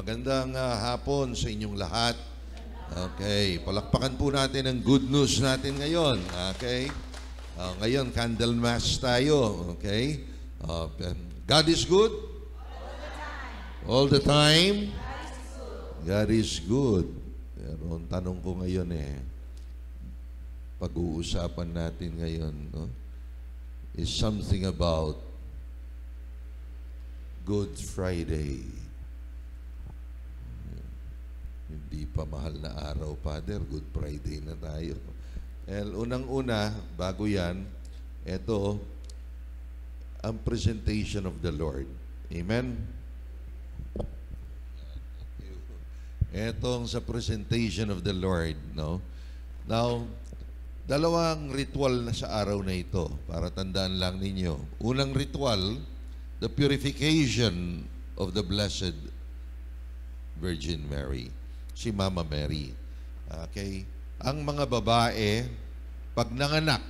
Magandang hapon sa inyong lahat. Okay, palakpakan po natin ang good news natin ngayon. Okay? Ngayon, candle mass tayo. Okay? God is good? All the time? God is good. Pero ang tanong ko ngayon pag-uusapan natin ngayon, no? Is something about Good Friday. Hindi pa mahal na araw, Father. Good Friday na tayo. Unang-una, bago yan, ito, ang presentation of the Lord. Amen? Etong sa presentation of the Lord, no? Now, dalawang ritual na sa araw na ito, para tandaan lang ninyo. Unang ritual, the purification of the Blessed Virgin Mary. Si Mama Mary. Okay? Ang mga babae, pag nanganak,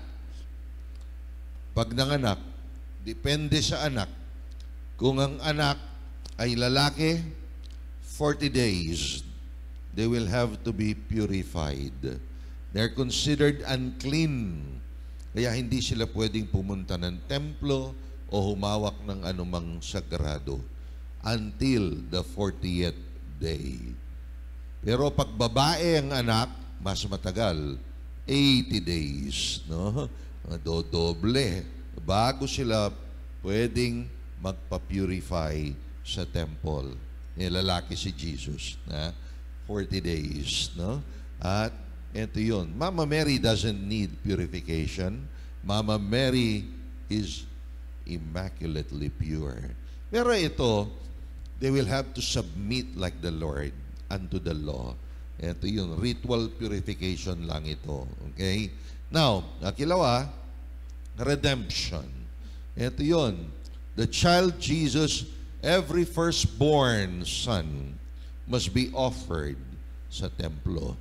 depende sa anak. Kung ang anak ay lalaki, 40 days, they will have to be purified. They're considered unclean. Kaya hindi sila pwedeng pumunta ng templo o humawak ng anumang sagrado until the 40th day. Pero pag babae ang anak, mas matagal, 80 days, no? Dodoble bago sila pwedeng magpa-purify sa temple. Lalaki si Jesus, na 40 days, no? At ito yun. Mama Mary doesn't need purification. Mama Mary is immaculately pure. Pero ito, they will have to submit like the Lord unto the law. Ito yun, ritual purification lang ito. Okay? Now, nakilawa, redemption. Ito yun, the child Jesus, every firstborn son must be offered sa templo.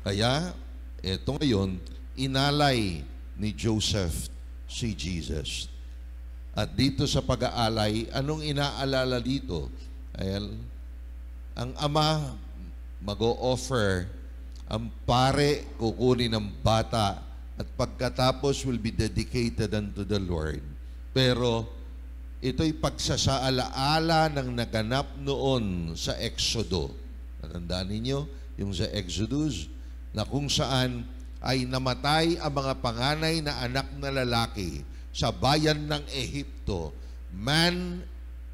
Kaya, ito ngayon, inalay ni Joseph si Jesus. At dito sa pag-aalay, anong inaalala dito? Ang ama mag-o-offer, ang pare kukunin ng bata, at pagkatapos will be dedicated unto the Lord. Pero ito'y pagsasaalaala ng naganap noon sa Exodo. Natandaan ninyo yung sa Exodus, na kung saan ay namatay ang mga panganay na anak na lalaki sa bayan ng Ehipto, man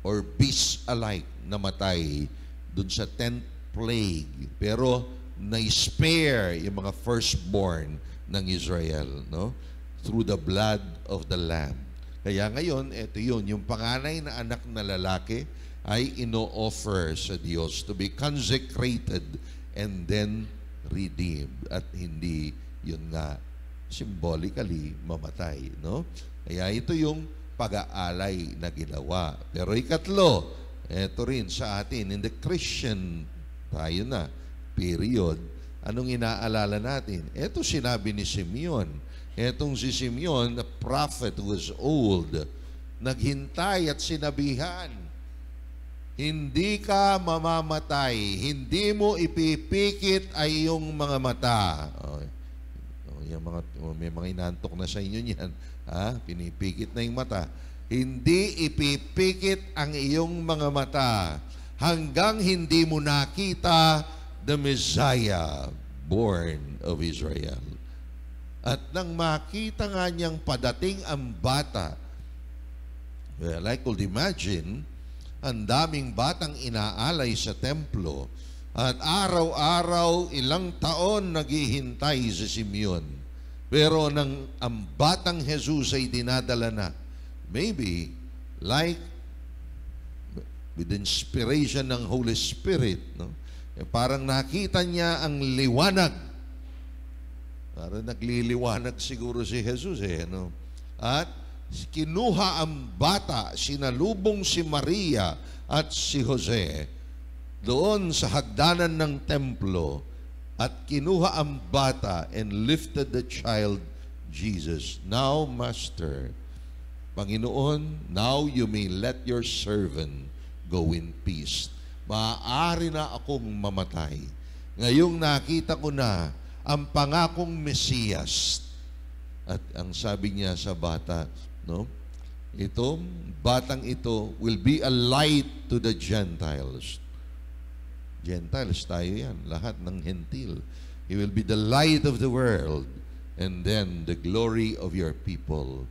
or beast alike namatay dun sa 10th plague. Pero na-spare yung mga firstborn ng Israel, no? Through the blood of the Lamb. Kaya ngayon, ito yun, yung panganay na anak na lalaki ay ino-offer sa Diyos to be consecrated and then redeemed. At hindi yun nga symbolically mamatay, no? Kaya ito yung pag-aalay na ginawa. Pero ikatlo, ito rin sa atin, in the Christian, tayo na, period, anong inaalala natin? Ito sinabi ni Simeon. Etong si Simeon, the prophet who was old, naghintay at sinabihan, hindi ka mamamatay, hindi mo ipipikit ay iyong mga mata. May mga inantok na sa inyo niyan. Pinipikit na yung mata. Hindi ipipikit ang iyong mga mata hanggang hindi mo nakita the Messiah, born of Israel. At nang makita nga niyang padating ang bata, well, I could imagine, ang daming batang inaalay sa templo at araw-araw, ilang taon naghihintay si Simeon. Pero nang ang batang Jesus ay dinadala na, maybe like with inspiration ng Holy Spirit, no? Parang nakita niya ang liwanag. Parang nagliliwanag siguro si Jesus, no? At kinuha ang bata, sinalubong si Maria at si Jose doon sa hagdanan ng templo, at kinuha ang bata and lifted the child Jesus. Now, Master, Panginoon, now you may let your servant go in peace. maaari na akong mamatay. Ngayong nakita ko na ang pangakong Mesiyas. At ang sabi niya sa bata, no? Itong batang ito will be a light to the Gentiles. Gentiles tayo yan, lahat ng hentil. He will be the light of the world, and then the glory of your people,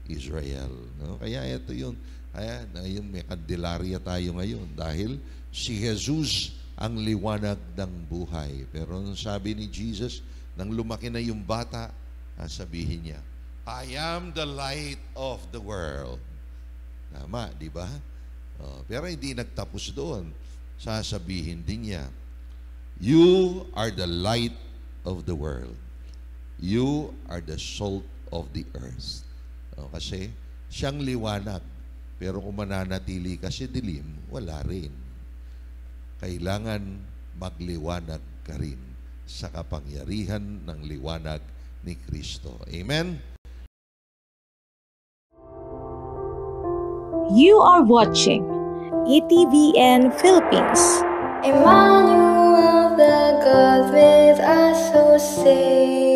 Israel. No? Kaya ito yun. Ayan, may kandilarya tayo ngayon dahil si Jesus ang liwanag ng buhay. Pero sabi ni Jesus, nang lumaki na yung bata, sabihin niya, I am the light of the world. Tama, di ba? Pero hindi nagtapos doon. Sasabihin din niya, you are the light of the world. You are the salt of the earth. Kasi siyang liwanag. Pero kung mananatili kasi dilim, wala rin. Kailangan magliwanag ka rin sa kapangyarihan ng liwanag ni Kristo. Amen? You are watching ETVN Philippines. Emmanuel, the God with us, who saves.